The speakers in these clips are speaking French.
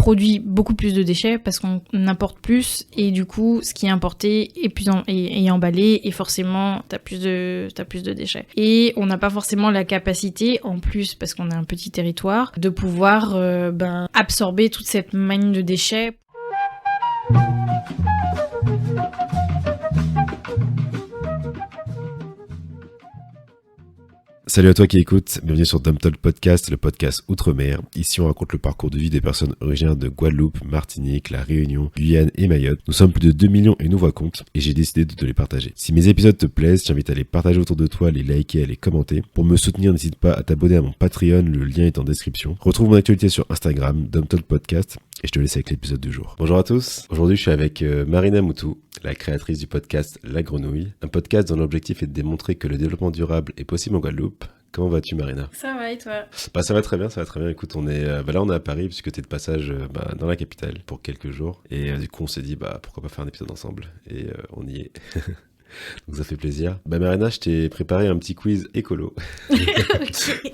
produit beaucoup plus de déchets parce qu'on importe plus et du coup, ce qui est importé est emballé et forcément, t'as plus de déchets. Et on n'a pas forcément la capacité, en plus parce qu'on a un petit territoire, de pouvoir absorber toute cette manne de déchets. Salut à toi qui écoutes, bienvenue sur Dom Talk Podcast, le podcast Outre-mer. Ici on raconte le parcours de vie des personnes originaires de Guadeloupe, Martinique, La Réunion, Guyane et Mayotte. Nous sommes plus de 2 millions et nous voix compte et j'ai décidé de te les partager. Si mes épisodes te plaisent, je t'invite à les partager autour de toi, à les liker, à les commenter. Pour me soutenir, n'hésite pas à t'abonner à mon Patreon, le lien est en description. Retrouve mon actualité sur Instagram, Dom Talk Podcast, et je te laisse avec l'épisode du jour. Bonjour à tous, aujourd'hui je suis avec Marina Moutou, la créatrice du podcast La Grenouille, un podcast dont l'objectif est de démontrer que le développement durable est possible en Guadeloupe. Comment vas-tu, Marina ? Ça va et toi ? Ça va très bien, Écoute, on est là on est à Paris puisque tu es de passage dans la capitale pour quelques jours et du coup on s'est dit pourquoi pas faire un épisode ensemble et on y est. Donc ça fait plaisir. Marina, je t'ai préparé un petit quiz écolo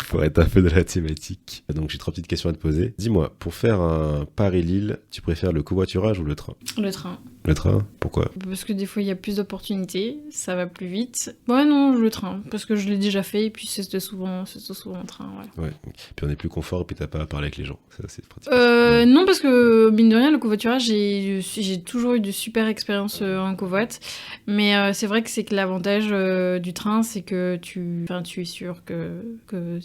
pour être un peu de la thématique. Donc j'ai 3 petites questions à te poser. Dis-moi, pour faire un Paris-Lille, tu préfères le covoiturage ou le train ? Le train. Le train ? Pourquoi ? Parce que des fois il y a plus d'opportunités, ça va plus vite. Ouais non, le train, parce que je l'ai déjà fait et puis c'est souvent le train. Ouais. Puis on est plus confort et puis t'as pas à parler avec les gens. Ça, c'est pratique. Non, parce que mine de rien, le covoiturage, j'ai toujours eu de super expériences en covoit, mais c'est vrai que l'avantage du train, c'est que tu es sûr que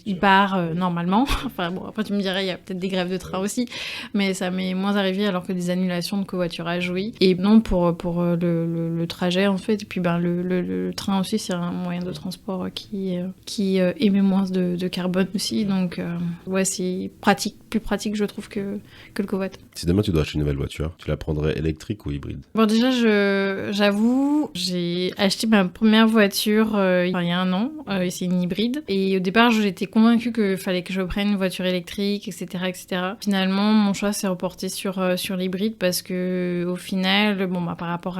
il part normalement. Enfin bon, après tu me dirais, il y a peut-être des grèves de train aussi, mais ça m'est moins arrivé alors que des annulations de covoiturage, oui. Et non, pour le trajet en fait, et puis le train aussi, c'est un moyen de transport qui émet moins de carbone aussi, donc ouais, c'est plus pratique je trouve que le covoit. Si demain tu dois acheter une nouvelle voiture, tu la prendrais électrique ou hybride ? Bon, déjà, j'avoue, j'ai acheté ma première voiture il y a un an, et c'est une hybride. Et au départ, j'étais convaincue qu'il fallait que je prenne une voiture électrique, etc., etc. Finalement, mon choix s'est reporté sur l'hybride parce que, au final, par rapport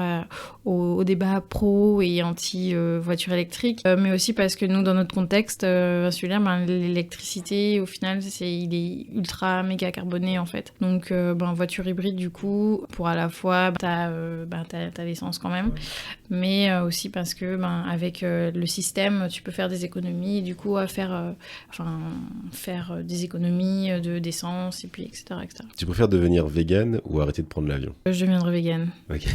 au débat pro et anti-voiture électrique, mais aussi parce que nous, dans notre contexte insulaire, l'électricité, au final, il est ultra méga carboné, en fait. Donc, voiture hybride, du coup, pour à la fois, t'as l'essence quand même, mais aussi parce que, avec le système, tu peux faire des économies, et du coup, faire des économies d'essence, et puis, etc., etc. Tu préfères devenir végane ou arrêter de prendre l'avion ? Je deviendrai végane. Ok.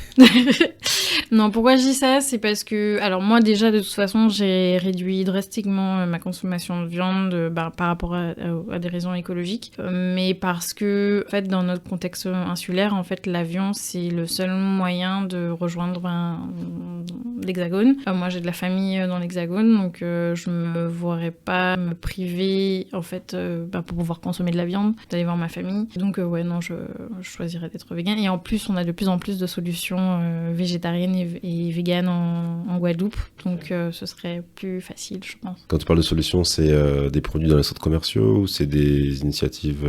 Non, pourquoi je dis ça ? C'est parce que, alors moi déjà, de toute façon, j'ai réduit drastiquement ma consommation de viande par rapport à des raisons écologiques, mais parce que, en fait, dans notre contexte insulaire, en fait, l'avion, c'est le seul moyen de rejoindre l'Hexagone. Moi, j'ai de la famille dans l'Hexagone, donc je me verrais pas me priver, en fait, pour pouvoir consommer de la viande, d'aller voir ma famille. Donc, je choisirais d'être végane. Et en plus, on a de plus en plus de solutions végétariennes et véganes en Guadeloupe, donc ce serait plus facile, je pense. Quand tu parles de solutions, c'est des produits dans les centres commerciaux ou c'est des initiatives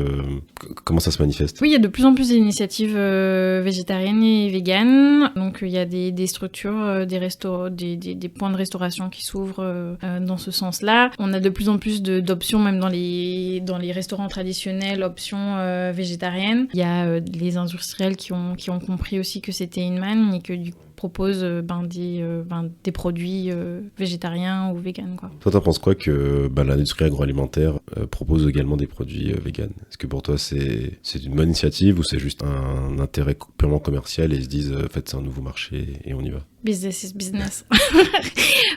comment ça se manifeste ? Oui, il y a de plus en plus d'initiatives végétariennes et véganes. Donc il y a des structures, des points de restauration qui s'ouvrent dans ce sens-là. On a de plus en plus d'options, même dans les restaurants traditionnels, options végétariennes. Il y a les industriels qui ont compris aussi que c'était une manne et que du coup propose des produits végétariens ou véganes, quoi. Toi, t'en penses quoi que l'industrie agroalimentaire propose également des produits véganes ? Est-ce que pour toi, c'est une bonne initiative ou c'est juste un intérêt purement commercial et ils se disent, en fait, c'est un nouveau marché et on y va ? Business is business.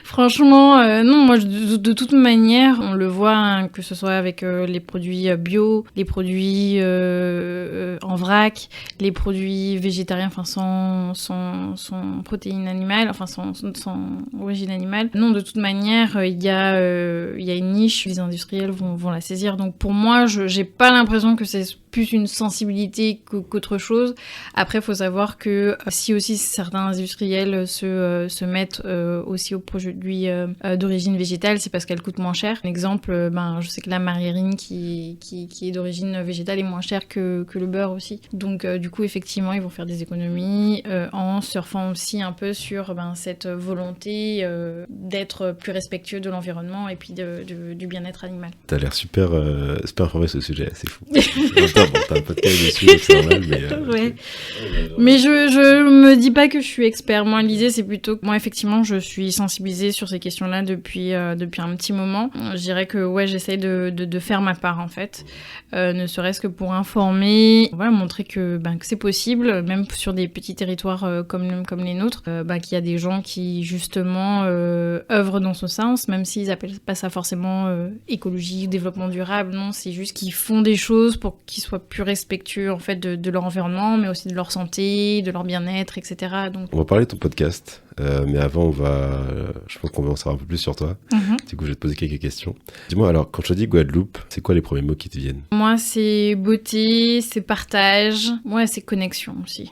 Franchement, non, moi, de toute manière, on le voit, hein, que ce soit avec les produits bio, les produits en vrac, les produits végétariens, sans protéines animales, sans origine animale. Non, de toute manière, il y a une niche, les industriels vont la saisir. Donc pour moi, j'ai pas l'impression que c'est plus une sensibilité qu'autre chose. Après, il faut savoir que si aussi certains industriels se mettent aussi aux produits d'origine végétale, c'est parce qu'elles coûtent moins cher. Un exemple, je sais que la margarine qui est d'origine végétale est moins chère que le beurre aussi. Donc du coup, effectivement, ils vont faire des économies en surfant aussi un peu sur cette volonté d'être plus respectueux de l'environnement et puis du bien-être animal. T'as l'air super informé sur ce sujet, c'est fou. Bon, t'as un podcast dessus, donc c'est normal, mais... Ouais. Mais je me dis pas que je suis expert. Moi, l'idée, c'est plutôt que moi, effectivement, je suis sensibilisée sur ces questions-là depuis un petit moment. Je dirais que ouais, j'essaye de faire ma part, en fait. Ne serait-ce que pour informer, voilà, montrer que c'est possible, même sur des petits territoires comme les nôtres, qu'il y a des gens qui, justement, œuvrent dans ce sens, même s'ils appellent pas ça forcément écologie, développement durable, non, c'est juste qu'ils font des choses pour qu'ils soient plus respectueux, en fait, de leur environnement, mais aussi de leur santé, de leur bien-être, etc. Donc... On va parler de ton podcast, mais avant, je pense qu'on va en savoir un peu plus sur toi. Du coup, je vais te poser quelques questions. Dis-moi, alors, quand je te dis Guadeloupe, c'est quoi les premiers mots qui te viennent? Moi, c'est beauté, c'est partage, ouais, c'est connexion aussi.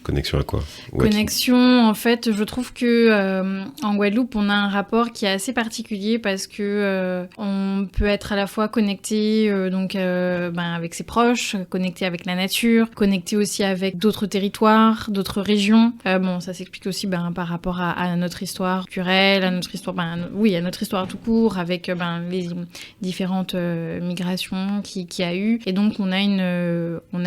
Connexion à quoi? Connexion, en fait, je trouve que en Guadeloupe, on a un rapport qui est assez particulier parce que on peut être à la fois connecté avec ses proches, connecté avec la nature, connecté aussi avec d'autres territoires, d'autres régions. Ça s'explique aussi par rapport à notre histoire culturelle, à notre histoire, à notre histoire tout court, avec les différentes migrations qu'il y a eu. Et donc, on a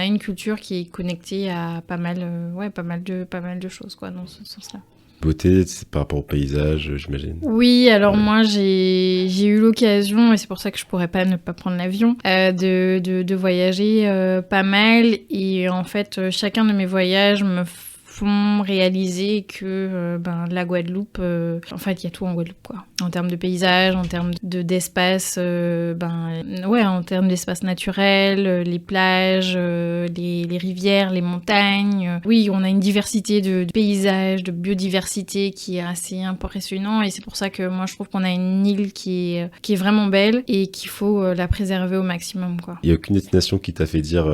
une culture qui est connectée à pas mal de choses, quoi, dans ce sens-là. Beauté, c'est par rapport au paysage, j'imagine. Oui, alors moi, j'ai eu l'occasion, et c'est pour ça que je pourrais pas ne pas prendre l'avion, de voyager pas mal. Et en fait, chacun de mes voyages me font réaliser que la Guadeloupe, en fait, il y a tout en Guadeloupe, quoi. En termes de paysage, en termes d'espace, en termes d'espace naturel, les plages, les rivières, les montagnes. Oui, on a une diversité de paysages, de biodiversité qui est assez impressionnant, et c'est pour ça que moi, je trouve qu'on a une île qui est vraiment belle et qu'il faut la préserver au maximum, quoi. Il n'y a aucune destination qui t'a fait dire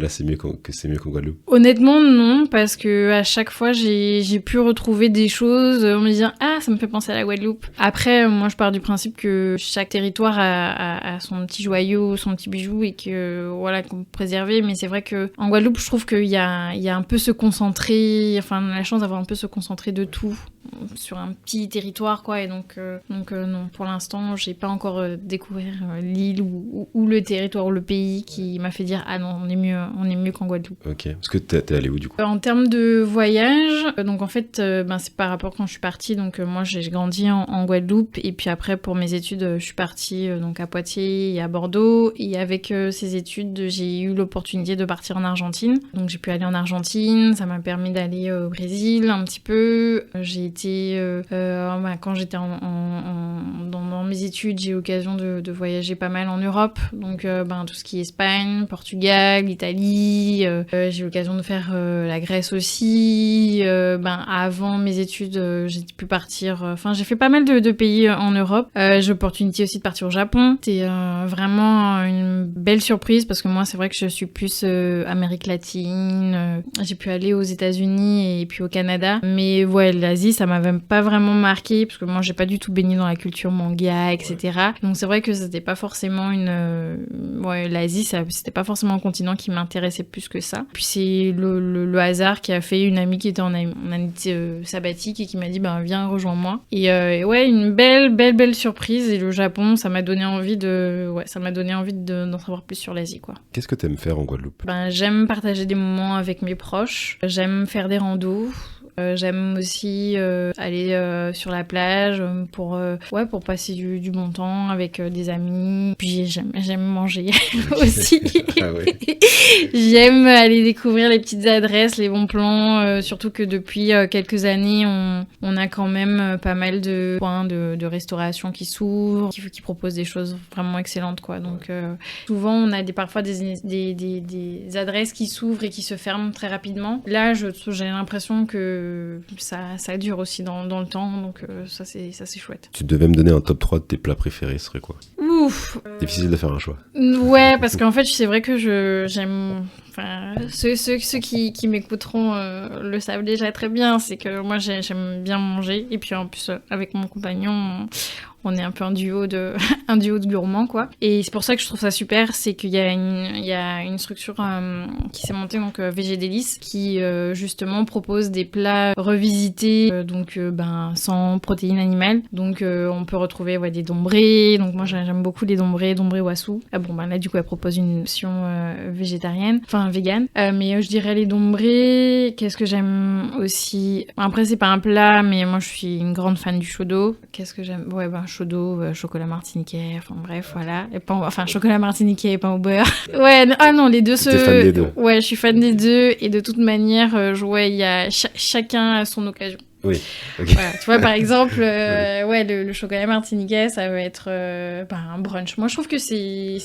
c'est mieux que c'est mieux qu'en Guadeloupe? Honnêtement, non, parce que à chaque fois, j'ai pu retrouver des choses en me disant « Ah, ça me fait penser à la Guadeloupe ». Après, moi, je pars du principe que chaque territoire a son petit joyau, son petit bijou, et que, voilà, qu'on peut préserver. Mais c'est vrai qu'en Guadeloupe, je trouve qu'il y a un peu se concentrer, on a la chance d'avoir un peu se concentrer de tout sur un petit territoire, quoi. Et donc non, pour l'instant, j'ai pas encore découvert l'île ou le territoire ou le pays qui m'a fait dire « Ah non, on est mieux qu'en Guadeloupe ». Ok, parce que t'es allé où, du coup? En termes de voyage, donc en fait, c'est par rapport quand je suis partie, donc moi j'ai grandi en Guadeloupe, et puis après pour mes études, je suis partie donc à Poitiers et à Bordeaux, et avec ces études, j'ai eu l'opportunité de partir en Argentine. Donc j'ai pu aller en Argentine, ça m'a permis d'aller au Brésil un petit peu. J'ai été, quand j'étais dans mes études, j'ai eu l'occasion de voyager pas mal en Europe, donc tout ce qui est Espagne, Portugal, Italie, j'ai eu l'occasion de faire la Grèce aussi. Avant mes études, j'ai pu partir. J'ai fait pas mal de pays en Europe. J'ai l'opportunité aussi de partir au Japon. C'était vraiment une belle surprise parce que moi, c'est vrai que je suis plus Amérique latine. J'ai pu aller aux États-Unis et puis au Canada. Mais ouais, l'Asie, ça m'avait pas vraiment marqué parce que moi, j'ai pas du tout baigné dans la culture manga, etc. Donc c'est vrai que c'était pas forcément l'Asie, c'était pas forcément un continent qui m'intéressait plus que ça. Puis c'est le hasard qui a fait une amie qui était en année sabbatique et qui m'a dit viens rejoins-moi, et une belle surprise. Et le Japon, ça m'a donné envie d'en savoir plus sur l'Asie, quoi. Qu'est-ce que t'aimes faire en Guadeloupe? J'aime partager des moments avec mes proches, j'aime faire des randos. J'aime aussi aller sur la plage pour passer du bon temps avec des amis. Puis j'aime manger aussi. Ah ouais. J'aime aller découvrir les petites adresses, les bons plans, surtout que depuis quelques années, on a quand même pas mal de points de restauration qui s'ouvrent, qui proposent des choses vraiment excellentes, quoi. Donc souvent, on a parfois des adresses qui s'ouvrent et qui se ferment très rapidement. Là, j'ai l'impression que ça dure aussi dans le temps, donc ça c'est chouette. Tu devais me donner un top 3 de tes plats préférés, ce serait quoi? Ouf. Difficile de faire un choix. Ouais, parce qu'en fait, c'est vrai que j'aime... ceux qui m'écouteront le savent déjà très bien, c'est que moi j'aime bien manger, et puis en plus avec mon compagnon On est un peu un duo de gourmands, quoi. Et c'est pour ça que je trouve ça super, c'est qu'il y a une structure qui s'est montée, donc VG Délices, qui justement propose des plats revisités, sans protéines animales. Donc on peut retrouver des dombrés. Donc moi j'aime beaucoup les dombrés wassou. Là du coup elle propose une option végétarienne, enfin végane. Mais je dirais les dombrés. Qu'est-ce que j'aime aussi? Après c'est pas un plat, mais moi je suis une grande fan du shodo. Qu'est-ce que j'aime? Shodo, chocolat martiniquais, enfin bref, voilà. Et chocolat martiniquais et pain au beurre. Les deux T'es fan des deux? Ouais, je suis fan des deux. Et de toute manière, il y a chacun à son occasion. Oui. Okay. Voilà, tu vois, par exemple, le chocolat martiniquais, ça va être un brunch. Moi, je trouve que c'est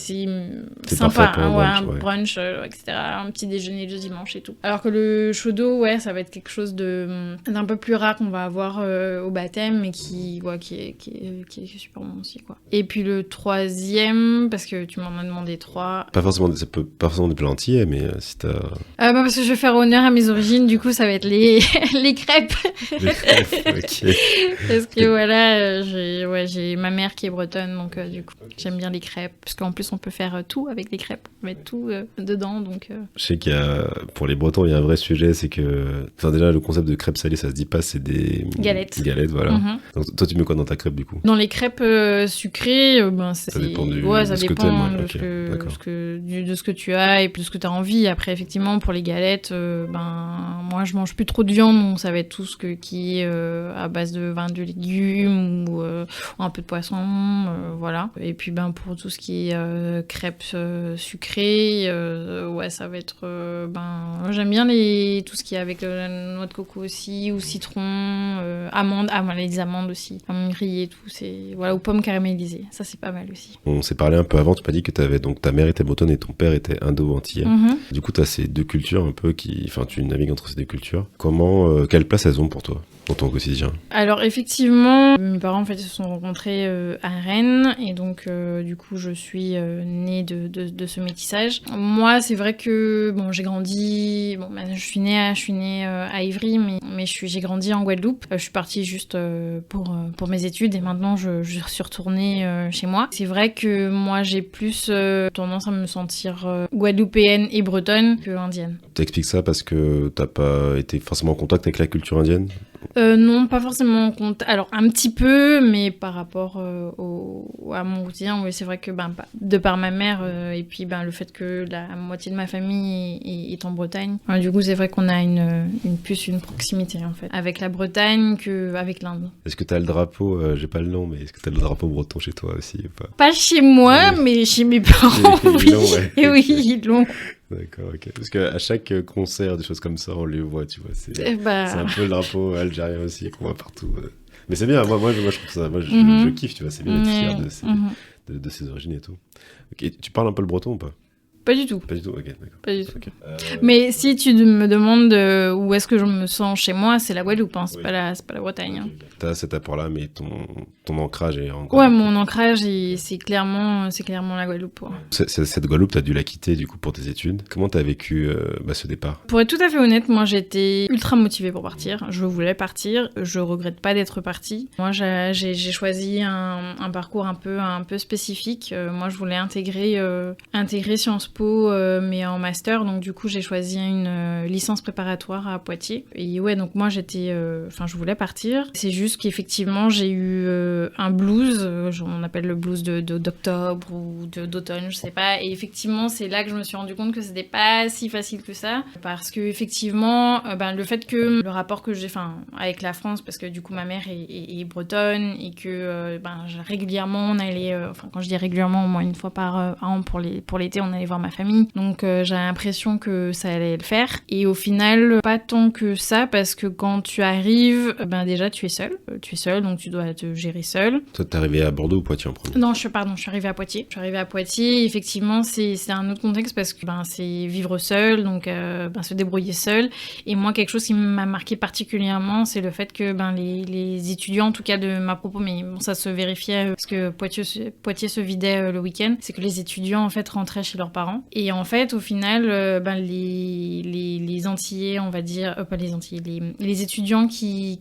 sympa, un brunch, etc. Un petit déjeuner le dimanche et tout. Alors que le shodo, ça va être quelque chose d'un peu plus rare qu'on va avoir au baptême, mais qui est super bon aussi, quoi. Et puis le troisième, parce que tu m'en as demandé 3. Pas forcément des plats entiers, mais si t'as... parce que je vais faire honneur à mes origines, du coup, ça va être les crêpes. Okay. Parce que j'ai ma mère qui est bretonne, donc du coup j'aime bien les crêpes, parce qu'en plus on peut faire tout avec les crêpes, on peut mettre tout dedans, donc Je sais qu'il y a, pour les Bretons, il y a un vrai sujet, c'est que, déjà le concept de crêpes salées, ça se dit pas, c'est des galettes, voilà. Mm-hmm. Donc toi tu mets quoi dans ta crêpe du coup? Dans les crêpes sucrées, ça dépend de ce que tu as et puis de ce que tu as envie. Après effectivement pour les galettes, moi je mange plus trop de viande, donc ça va être tout ce qui est à base de légumes ou un peu de poisson, voilà. Et puis pour tout ce qui est crêpes sucrées, ça va être j'aime bien tout ce qui est avec la noix de coco aussi, ou citron, amandes, les amandes aussi, amandes grillées, tout, ou pommes caramélisées, ça c'est pas mal aussi. On s'est parlé un peu avant, tu m'as dit que donc ta mère était bretonne et ton père était indo-antillais. Mm-hmm. Du coup t'as ces deux cultures un peu tu navigues entre ces deux cultures. Quelle place elles ont pour toi dans ton quotidien? Alors effectivement, mes parents en fait se sont rencontrés à Rennes, et donc du coup je suis née de ce métissage. Moi c'est vrai que j'ai grandi, je suis née à Ivry, mais j'ai grandi en Guadeloupe. Je suis partie juste pour mes études, et maintenant je suis retournée chez moi. C'est vrai que moi j'ai plus tendance à me sentir guadeloupéenne et bretonne que indienne. T'expliques ça parce que t'as pas été forcément en contact avec la culture indienne? Non, pas forcément en compte. Alors, un petit peu, mais par rapport à mon quotidien, oui, c'est vrai que de par ma mère, et puis le fait que la moitié de ma famille est en Bretagne, du coup, c'est vrai qu'on a une proximité, en fait, avec la Bretagne qu'avec l'Inde. Est-ce que t'as le drapeau, j'ai pas le nom, mais est-ce que t'as le drapeau breton chez toi aussi ou pas? Pas chez moi, mais chez mes parents, oui. Et oui, ils l'ont. D'accord, ok. Parce qu'à chaque concert, des choses comme ça, on les voit, tu vois. C'est un peu le drapeau algérien aussi qu'on voit partout. Mais c'est bien, moi je trouve ça, je kiffe, tu vois, c'est bien d'être fier de ses origines et tout. Ok, tu parles un peu le breton ou pas? Pas du tout. Pas du tout, ok, d'accord. Pas du tout. Okay. Mais si tu me demandes où est-ce que je me sens chez moi, c'est la Guadeloupe, hein, c'est pas la Bretagne. Okay. T'as cet apport-là, mais ton ancrage est en Guadeloupe. Ouais, mon ancrage, c'est clairement la Guadeloupe. Ouais. Cette Guadeloupe, t'as dû la quitter du coup pour tes études. Comment t'as vécu ce départ? Pour être tout à fait honnête, moi j'étais ultra motivée pour partir. Je voulais partir, je regrette pas d'être partie. Moi j'ai choisi un parcours un peu spécifique. Moi je voulais intégrer Sciences Po, mais en master, donc du coup j'ai choisi une licence préparatoire à Poitiers. Et ouais, donc moi je voulais partir. C'est juste qu'effectivement j'ai eu un blues, on appelle le blues d'octobre ou d'automne, je sais pas. Et effectivement c'est là que je me suis rendu compte que c'était pas si facile que ça, parce que effectivement le fait que le rapport que j'ai avec la France, parce que du coup ma mère est bretonne, et que régulièrement on allait, quand je dis régulièrement, au moins une fois par an pour l'été, on allait voir ma famille, donc j'ai l'impression que ça allait le faire. Et au final pas tant que ça, parce que quand tu arrives, déjà tu es seule, donc tu dois te gérer seule. Toi t'es arrivée à Bordeaux ou Poitiers en premier? Non, je suis arrivée à Poitiers. Effectivement c'est un autre contexte, parce que c'est vivre seul, donc se débrouiller seul. Et moi quelque chose qui m'a marqué particulièrement, c'est le fait que les étudiants, en tout cas de ma propos, mais bon, ça se vérifiait parce que Poitiers se vidait le week-end, c'est que les étudiants en fait rentraient chez leurs parents. Et en fait au final les Antillais, on va dire pas les Antillais, les étudiants qui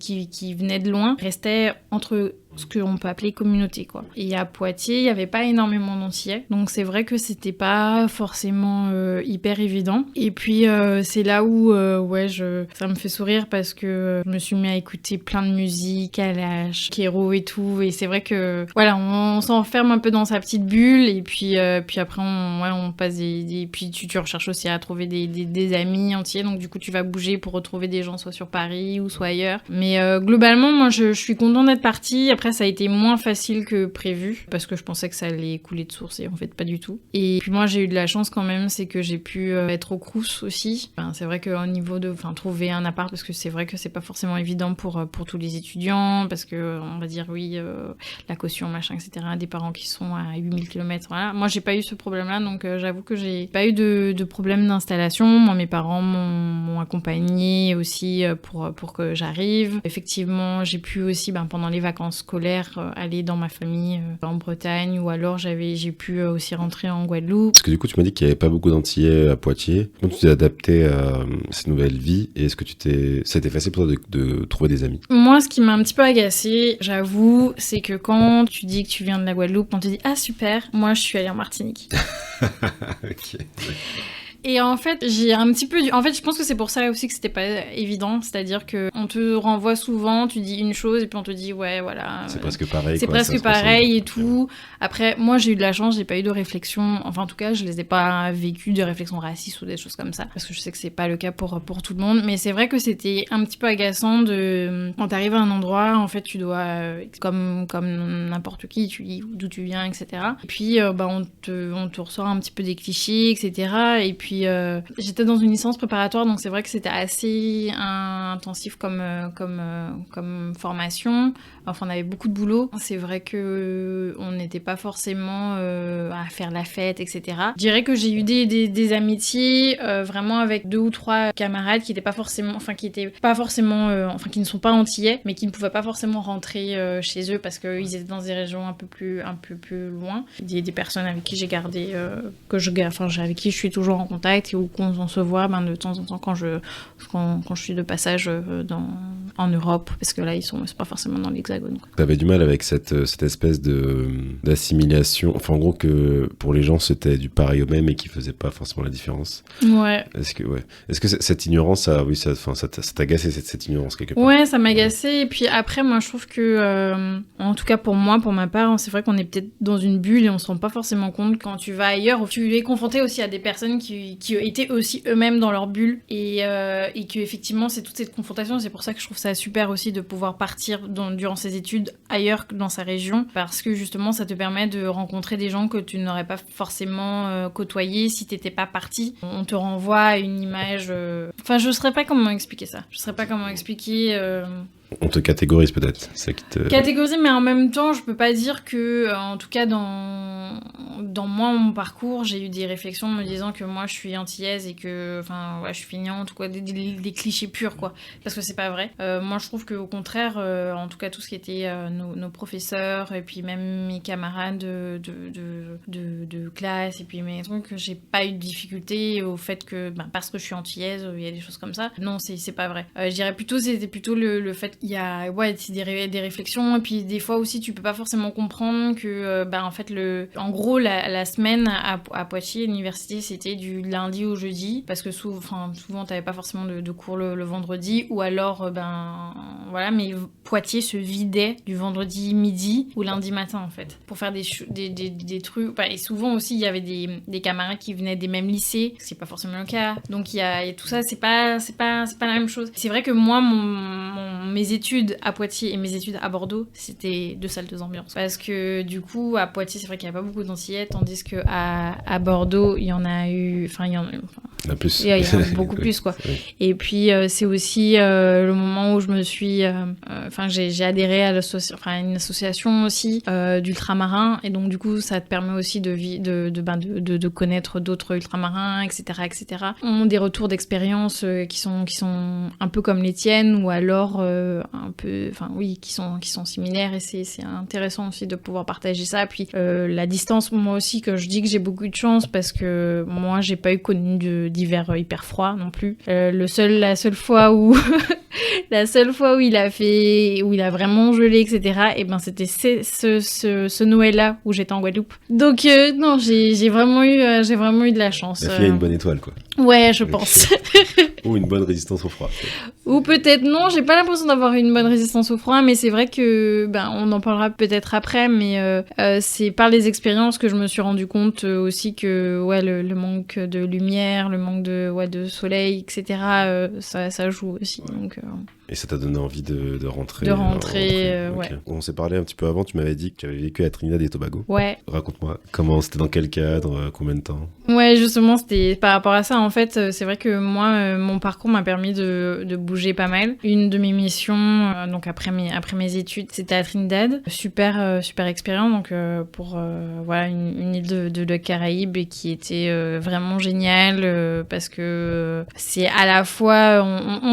venaient de loin restaient entre ce qu'on peut appeler communauté, quoi. Et à Poitiers, il y avait pas énormément d'Antillais, donc c'est vrai que c'était pas forcément hyper évident. Et puis c'est là où ça me fait sourire parce que je me suis mis à écouter plein de musique, Kalash, Kéro et tout, et c'est vrai que voilà, on s'enferme un peu dans sa petite bulle, et puis après on passe puis tu recherches aussi à trouver des amis entiers, donc du coup tu vas bouger pour retrouver des gens soit sur Paris ou soit ailleurs. Mais globalement, moi je suis contente d'être partie. Après ça a été moins facile que prévu parce que je pensais que ça allait couler de source et en fait pas du tout. Et puis moi j'ai eu de la chance quand même, c'est que j'ai pu être au Crous aussi. Enfin, c'est vrai qu'au niveau de trouver un appart, parce que c'est vrai que c'est pas forcément évident pour tous les étudiants, parce que on va dire oui, la caution machin etc, des parents qui sont à 8000 km, voilà. Moi j'ai pas eu ce problème là, donc j'avoue que j'ai pas eu de problème d'installation. Moi mes parents m'ont accompagnée aussi pour que j'arrive. Effectivement j'ai pu aussi pendant les vacances scolaires aller dans ma famille en Bretagne, ou alors j'ai pu aussi rentrer en Guadeloupe. Parce que du coup tu m'as dit qu'il y avait pas beaucoup d'Antillais à Poitiers. Comment tu t'es adapté à cette nouvelle vie, et est-ce que ça a été facile pour toi de trouver des amis? Moi, ce qui m'a un petit peu agacée, j'avoue, c'est que quand tu dis que tu viens de la Guadeloupe, on te dit « Ah, super, moi, je suis allée en Martinique. » Ok. Et en fait, j'ai un petit peu... En fait, je pense que c'est pour ça aussi que c'était pas évident. C'est-à-dire qu'on te renvoie souvent, tu dis une chose, et puis on te dit « Ouais, voilà... » C'est presque pareil. C'est presque pareil et tout. Après, moi, j'ai eu de la chance, j'ai pas eu de réflexion... Enfin, en tout cas, je les ai pas vécues, de réflexions racistes ou des choses comme ça. Parce que je sais que c'est pas le cas pour tout le monde. Mais c'est vrai que c'était un petit peu agaçant de... Quand t'arrives à un endroit, en fait, tu dois... Comme n'importe qui, tu dis d'où tu viens, etc. Et puis, on te ressort un petit peu des clichés, etc. Et puis, j'étais dans une licence préparatoire, donc c'est vrai que c'était assez intensif comme formation. Enfin, on avait beaucoup de boulot. C'est vrai que on n'était pas forcément à faire la fête, etc. Je dirais que j'ai eu des amitiés vraiment avec 2 ou 3 camarades qui ne sont pas antillais, mais qui ne pouvaient pas forcément rentrer chez eux parce qu'ils étaient dans des régions un peu plus loin. Des personnes avec qui j'ai gardé, avec qui je suis toujours en contact, et où on se voit de temps en temps quand je suis de passage en Europe, parce que là c'est pas forcément dans l'Hexagone. T'avais du mal avec cette espèce d'assimilation, enfin en gros que pour les gens c'était du pareil au même et qui faisait pas forcément la différence. Ouais. Est-ce que cette ignorance, ça t'agaçait cette ignorance quelque part? Ouais, ça m'agaçait. Et puis après, moi je trouve que, en tout cas pour moi, pour ma part, c'est vrai qu'on est peut-être dans une bulle et on se rend pas forcément compte. Quand tu vas ailleurs, tu es confronté aussi à des personnes qui étaient aussi eux-mêmes dans leur bulle, et que effectivement c'est toute cette confrontation. C'est pour ça que je trouve ça super aussi de pouvoir partir durant ses études ailleurs que dans sa région, parce que justement ça te permet de rencontrer des gens que tu n'aurais pas forcément côtoyés si t'étais pas parti. On te renvoie à une image... Enfin, je saurais pas comment expliquer ça. On te catégorise peut-être. Catégorisé, mais en même temps, je peux pas dire que, en tout cas, dans moi, mon parcours, j'ai eu des réflexions me disant que moi, je suis antillaise et que, je suis feignante, quoi, des clichés purs, quoi. Parce que c'est pas vrai. Moi, je trouve qu'au contraire, en tout cas, tout ce qui était nos professeurs, et puis même mes camarades de classe, et puis mes trucs, j'ai pas eu de difficulté au fait que, parce que je suis antillaise, il y a des choses comme ça. Non, c'est pas vrai. Je dirais plutôt, c'était plutôt le fait il y a des réflexions, et puis des fois aussi tu peux pas forcément comprendre que en fait en gros la semaine à Poitiers, l'université, c'était du lundi au jeudi, parce que souvent t'avais pas forcément de cours le vendredi, ou alors voilà, mais Poitiers se vidait du vendredi midi au lundi matin en fait, pour faire des trucs, et souvent aussi il y avait des camarades qui venaient des mêmes lycées, c'est pas forcément le cas, donc il y a tout ça, c'est pas la même chose. C'est vrai que moi mes études à Poitiers et mes études à Bordeaux, c'était 2 salles, 2 ambiances. Parce que du coup, à Poitiers, c'est vrai qu'il n'y a pas beaucoup d'antillais, tandis qu'à Bordeaux, il y en a eu... il y en a plus. Il y en a beaucoup plus, quoi. Oui. Et puis, c'est aussi le moment où je me suis... j'ai adhéré à une association aussi d'ultramarins, et donc du coup, ça te permet aussi de connaître d'autres ultramarins, etc., etc. On a des retours d'expérience qui sont un peu comme les tiennes, ou alors qui sont similaires, et c'est intéressant aussi de pouvoir partager ça. Puis la distance, moi aussi, que je dis que j'ai beaucoup de chance, parce que moi, j'ai pas eu connu d'hiver hyper froid non plus. La seule fois où où il a vraiment gelé, etc., et ben c'était ce Noël-là où j'étais en Guadeloupe. Donc non, j'ai vraiment eu de la chance. La fille a une bonne étoile, quoi. Ouais, je pense. Ou une bonne résistance au froid. Ou peut-être non, j'ai pas l'impression d'avoir une bonne résistance au froid, mais c'est vrai que, on en parlera peut-être après, mais c'est par les expériences que je me suis rendu compte aussi que, le manque de lumière, le manque de soleil, etc., ça joue aussi. Donc, Et ça t'a donné envie de rentrer. De rentrer, Okay. ouais. On s'est parlé un petit peu avant, tu m'avais dit que tu avais vécu à Trinidad et Tobago. Ouais. Raconte-moi, comment c'était, dans quel cadre, combien de temps? Ouais, justement, c'était par rapport à ça. En fait, c'est vrai que moi, mon parcours m'a permis de bouger pas mal. Une de mes missions, donc après mes études, c'était à Trinidad. Super expérience, donc pour une île de Caraïbes, et qui était vraiment géniale, parce que c'est à la fois,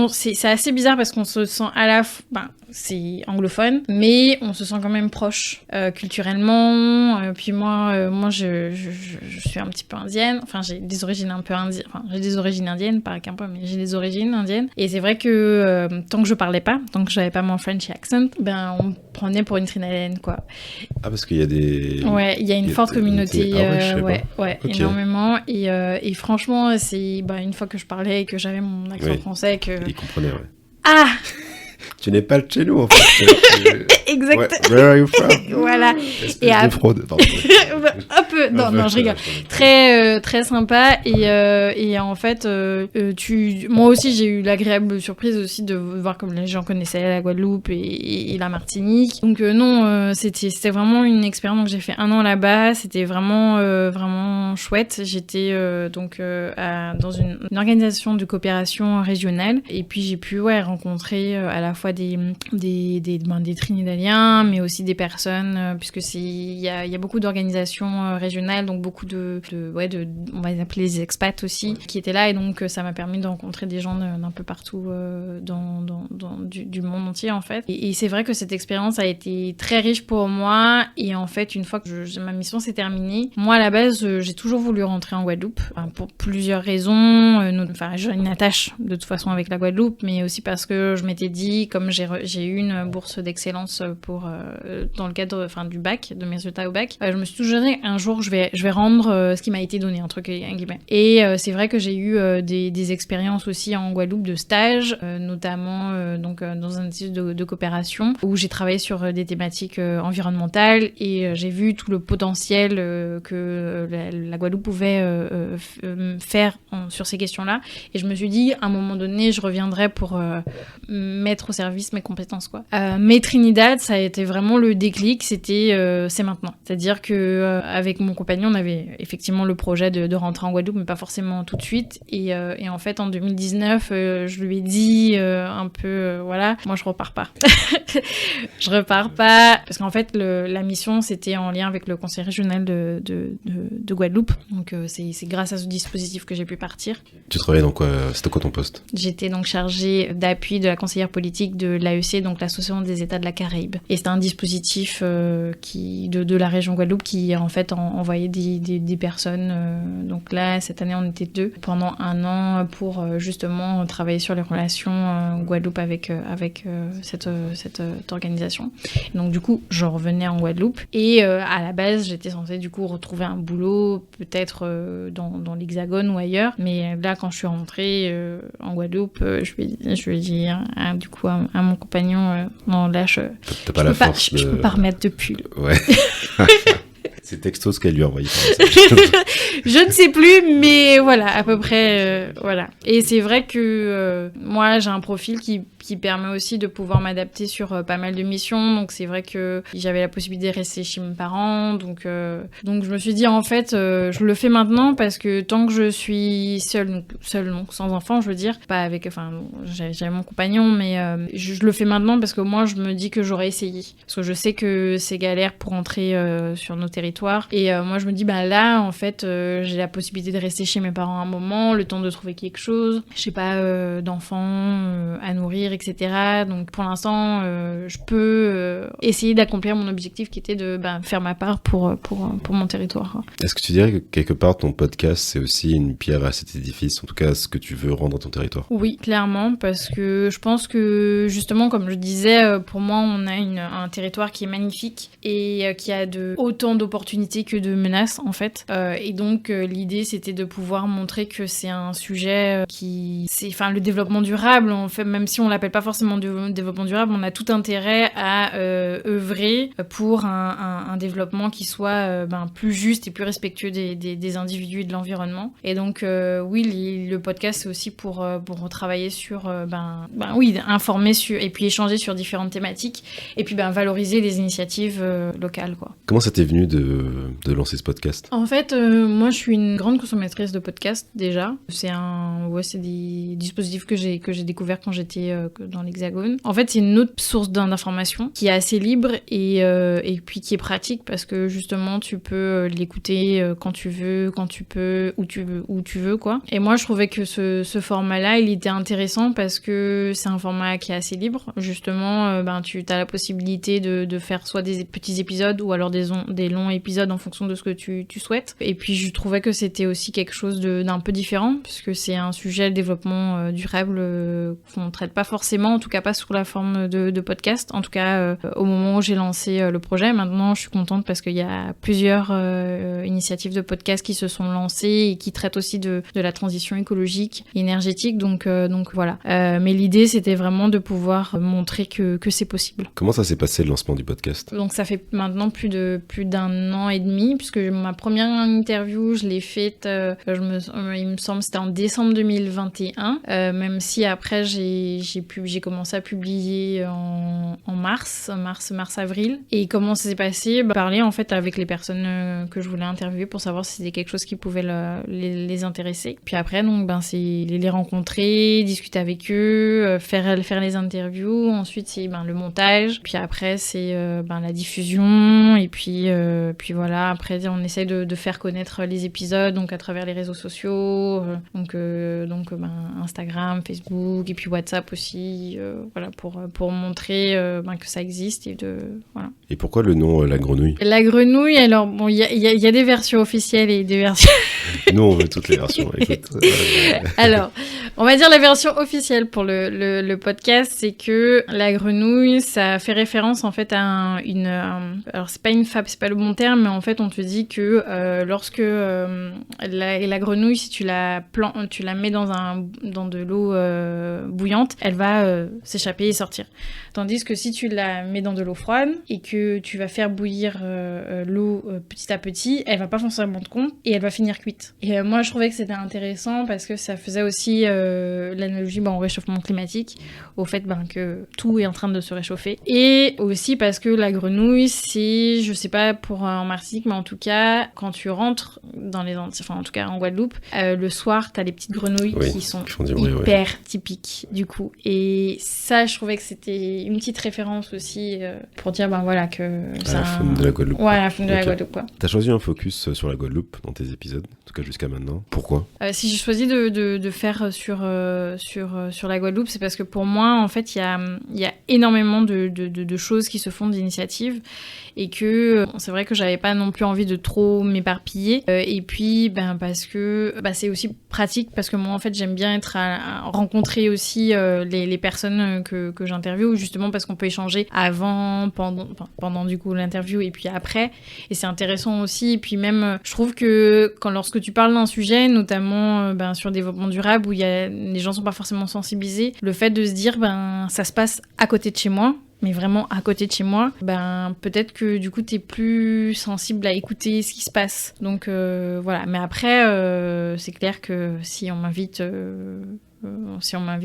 c'est assez bizarre parce qu'on se sent à la fois, c'est anglophone, mais on se sent quand même proche culturellement. Puis moi, je suis un petit peu indienne. Enfin, j'ai des origines un peu indiennes. Enfin, j'ai des origines indiennes, pas qu'un peu, mais j'ai des origines indiennes. Et c'est vrai que tant que je parlais pas, tant que j'avais pas mon French accent, on me prenait pour une Trinidadienne, quoi. Ah, parce qu'il y a des... Ouais, il y a une forte communauté. je sais pas. Ouais, Okay. énormément. Et franchement, c'est une fois que je parlais et que j'avais mon accent français que... Ils comprenaient, ouais. Ah! Tu n'es pas de chez nous, en fait. Exact. Where are you from? Voilà. Espèce de fraude. Pardon. Un peu. Non, je rigole. Très sympa. Et en fait, moi aussi, j'ai eu l'agréable surprise aussi de voir comme les gens connaissaient la Guadeloupe et la Martinique. Donc c'était vraiment une expérience. Donc j'ai fait 1 an là-bas. C'était vraiment chouette. J'étais dans une organisation de coopération régionale. Et puis j'ai pu rencontrer à la fois des Trinidadiens, mais aussi des personnes, puisque il y a beaucoup d'organisations régionales, donc beaucoup on va les appeler les expats aussi, qui étaient là, et donc ça m'a permis de rencontrer des gens d'un peu partout du monde entier, en fait. Et c'est vrai que cette expérience a été très riche pour moi, et en fait, une fois que ma mission s'est terminée, moi, à la base, j'ai toujours voulu rentrer en Guadeloupe, pour plusieurs raisons. J'ai une attache, de toute façon, avec la Guadeloupe, mais aussi parce que je m'étais dit, comme j'ai eu une bourse d'excellence dans le cadre du bac, de mes résultats au bac, je me suis toujours dit, un jour je vais rendre ce qui m'a été donné, entre guillemets. Et c'est vrai que j'ai eu des expériences aussi en Guadeloupe de stage, notamment dans un institut de coopération, où j'ai travaillé sur des thématiques environnementales, et j'ai vu tout le potentiel que la Guadeloupe pouvait faire sur ces questions-là. Et je me suis dit, à un moment donné, je reviendrai pour mettre au service mes compétences, quoi. Mais Trinidad, ça a été vraiment le déclic, c'est maintenant. C'est-à-dire que avec mon compagnon, on avait effectivement le projet de rentrer en Guadeloupe, mais pas forcément tout de suite. Et en fait, en 2019, je lui ai dit un peu, moi je repars pas. Je repars pas, parce qu'en fait, la mission, c'était en lien avec le conseil régional de Guadeloupe. Donc c'est grâce à ce dispositif que j'ai pu partir. Tu travaillais dans quoi? C'était quoi ton poste? J'étais donc chargée d'appui de la conseillère politique de l'AEC, donc l'Association des États de la Caraïbe. Et c'était un dispositif de la région Guadeloupe qui en fait envoyait des personnes. Donc là, cette année, on était 2 pendant 1 an pour justement travailler sur les relations Guadeloupe avec cette organisation. Et donc du coup, je revenais en Guadeloupe, et à la base, j'étais censée du coup retrouver un boulot peut-être dans l'Hexagone ou ailleurs. Mais là, quand je suis rentrée en Guadeloupe, je lui ai dit du coup à mon compagnon, non, là je peux pas remettre de pull. Ouais. C'est texto ce qu'elle lui a envoyé. Je ne sais plus, mais voilà, à peu près, voilà. Et c'est vrai que moi, j'ai un profil qui permet aussi de pouvoir m'adapter sur pas mal de missions. Donc c'est vrai que j'avais la possibilité de rester chez mes parents. Donc je me suis dit, en fait, je le fais maintenant parce que tant que je suis seule non, sans enfant, je veux dire, pas avec, j'avais mon compagnon, mais je le fais maintenant parce que moi, je me dis que j'aurais essayé. Parce que je sais que c'est galère pour entrer sur nos territoires. territoire. Et moi, je me dis, là, en fait, j'ai la possibilité de rester chez mes parents un moment, le temps de trouver quelque chose. Je sais pas, d'enfants à nourrir, etc. Donc, pour l'instant, je peux essayer d'accomplir mon objectif qui était de faire ma part pour mon territoire. Est-ce que tu dirais que quelque part, ton podcast, c'est aussi une pierre à cet édifice, en tout cas, ce que tu veux rendre à ton territoire? Oui, clairement, parce que je pense que, justement, comme je disais, pour moi, on a un territoire qui est magnifique et qui a autant d'opportunités que de menaces, en fait. Et donc, l'idée, c'était de pouvoir montrer que c'est un sujet le développement durable, en fait, même si on l'appelle pas forcément développement durable, on a tout intérêt à œuvrer pour un développement qui soit plus juste et plus respectueux des individus et de l'environnement. Et donc, oui, le podcast, c'est aussi pour travailler sur, informer et puis échanger sur différentes thématiques, et puis valoriser les initiatives locales, quoi. Comment ça t'est venu de lancer ce podcast? En fait, moi, je suis une grande consommatrice de podcasts, déjà. C'est des dispositifs que j'ai découverts quand j'étais dans l'Hexagone. En fait, c'est une autre source d'information qui est assez libre et puis qui est pratique parce que, justement, tu peux l'écouter quand tu veux, quand tu peux, où tu veux, quoi. Et moi, je trouvais que ce format-là, il était intéressant parce que c'est un format qui est assez libre. Justement, tu as la possibilité de faire soit des petits épisodes ou alors des longs épisodes en fonction de ce que tu souhaites. Et puis, je trouvais que c'était aussi quelque chose d'un peu différent puisque c'est un sujet, le développement durable, qu'on ne traite pas forcément, en tout cas pas sous la forme de podcast. En tout cas, au moment où j'ai lancé le projet. Maintenant, je suis contente parce qu'il y a plusieurs initiatives de podcasts qui se sont lancées et qui traitent aussi de la transition écologique et énergétique. Donc voilà. Mais l'idée, c'était vraiment de pouvoir montrer que c'est possible. Comment ça s'est passé le lancement du podcast? Donc ça fait maintenant plus d'un an et demi, puisque ma première interview, je l'ai faite, il me semble, c'était en décembre 2021, même si après j'ai commencé à publier en mars-avril. Et comment ça s'est passé? Parler en fait avec les personnes que je voulais interviewer pour savoir si c'était quelque chose qui pouvait les intéresser. Puis après, donc, c'est les rencontrer, discuter avec eux, faire les interviews. Ensuite, c'est le montage. Puis après, c'est la diffusion. Et puis voilà, après, on essaie de faire connaître les épisodes donc à travers les réseaux sociaux. Donc Instagram, Facebook et puis WhatsApp aussi. Voilà, pour montrer que ça existe. Voilà. Et pourquoi le nom La Grenouille? La Grenouille, alors, bon, il y a des versions officielles et des versions... Nous, on veut toutes les versions. Écoute. Alors, on va dire la version officielle pour le podcast, c'est que la grenouille, ça fait référence en fait à alors c'est pas une fable, c'est pas le bon terme, mais en fait on te dit que lorsque la grenouille, si tu la mets dans de l'eau bouillante, elle va s'échapper et sortir. Tandis que si tu la mets dans de l'eau froide et que tu vas faire bouillir l'eau petit à petit, elle va pas forcément se rendre compte et elle va finir cuite. Et moi je trouvais que c'était intéressant parce que ça faisait aussi l'analogie au réchauffement climatique, au fait que tout est en train de se réchauffer. Et aussi parce que la grenouille, c'est, je sais pas pour en Martinique, mais en tout cas, quand tu rentres dans les Antilles, enfin en tout cas en Guadeloupe, le soir, t'as les petites grenouilles qui sont hyper typiques du coup. Et ça, je trouvais que c'était une petite référence aussi pour dire que c'est la faune de la Guadeloupe. Ouais, la faune de la Guadeloupe, quoi. T'as choisi un focus sur la Guadeloupe dans tes épisodes, en tout cas jusqu'à maintenant. Pourquoi? Si j'ai choisi de faire sur la Guadeloupe, c'est parce que pour moi, en fait, il y a énormément de choses qui se font, d'initiatives, et que c'est vrai que j'avais pas non plus envie de trop m'éparpiller. Et puis, parce que c'est aussi pratique, parce que moi, en fait, j'aime bien être à rencontrer aussi les personnes que j'interviewe, justement parce qu'on peut échanger avant, pendant du coup l'interview, et puis après. Et c'est intéressant aussi. Et puis même, je trouve que lorsque tu parles d'un sujet, notamment sur le développement durable, où les gens sont pas forcément sensibilisés, le fait de se dire ça se passe à côté de chez moi, mais vraiment à côté de chez moi, peut-être que du coup t'es plus sensible à écouter ce qui se passe. Donc voilà. Mais après, c'est clair que si on m'invite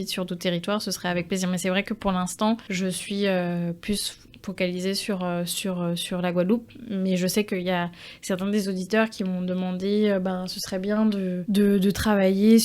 sur d'autres territoires, ce serait avec plaisir. Mais c'est vrai que pour l'instant, je suis plus focaliser sur la Guadeloupe, mais je sais qu'il y a certains des auditeurs qui m'ont demandé ce serait bien de travailler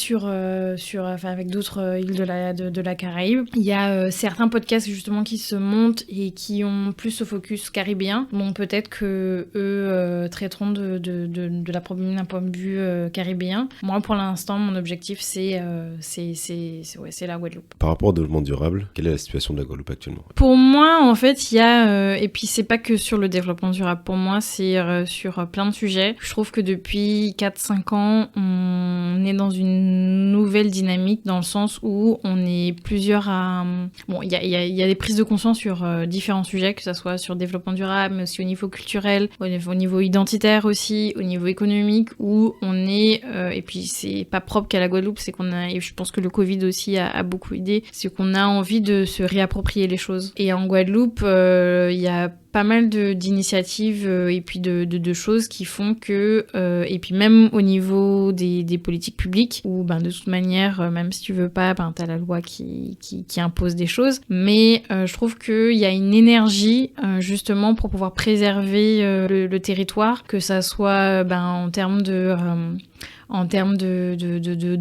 avec d'autres îles de la Caraïbe. Il y a certains podcasts justement qui se montent et qui ont plus ce focus caribéen, donc peut-être que eux traiteront de la problématique d'un point de vue caribéen. Moi pour l'instant mon objectif c'est la Guadeloupe. Par rapport au développement durable, quelle est la situation de la Guadeloupe actuellement? Pour moi en fait il y a et puis c'est pas que sur le développement durable, pour moi c'est sur plein de sujets. Je trouve que depuis 4-5 ans on est dans une nouvelle dynamique dans le sens où on est plusieurs à... Bon, il y a des prises de conscience sur différents sujets, que ce soit sur le développement durable, mais aussi au niveau culturel, au niveau identitaire aussi, au niveau économique, où on est... et puis c'est pas propre qu'à la Guadeloupe, c'est qu'on a... Et je pense que le Covid aussi a beaucoup aidé, c'est qu'on a envie de se réapproprier les choses. Et en Guadeloupe, il y a pas mal d'initiatives et puis de choses qui font que et puis même au niveau des politiques publiques où de toute manière même si tu veux pas t'as la loi qui impose des choses, mais je trouve qu'il y a une énergie justement pour pouvoir préserver le territoire, que ça soit en termes de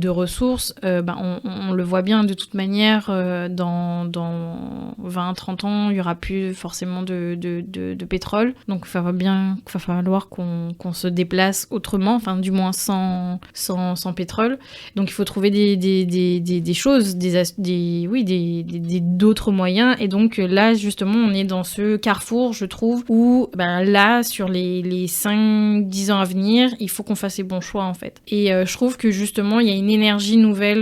ressources, on le voit bien de toute manière, dans 20-30 ans, il y aura plus forcément de pétrole, donc il va falloir qu'on se déplace autrement, enfin du moins sans pétrole. Donc il faut trouver des choses, d'autres moyens, et donc là justement on est dans ce carrefour, je trouve, où là sur les 5-10 ans à venir, il faut qu'on fasse les bons choix en fait. Et je trouve que justement il y a une énergie nouvelle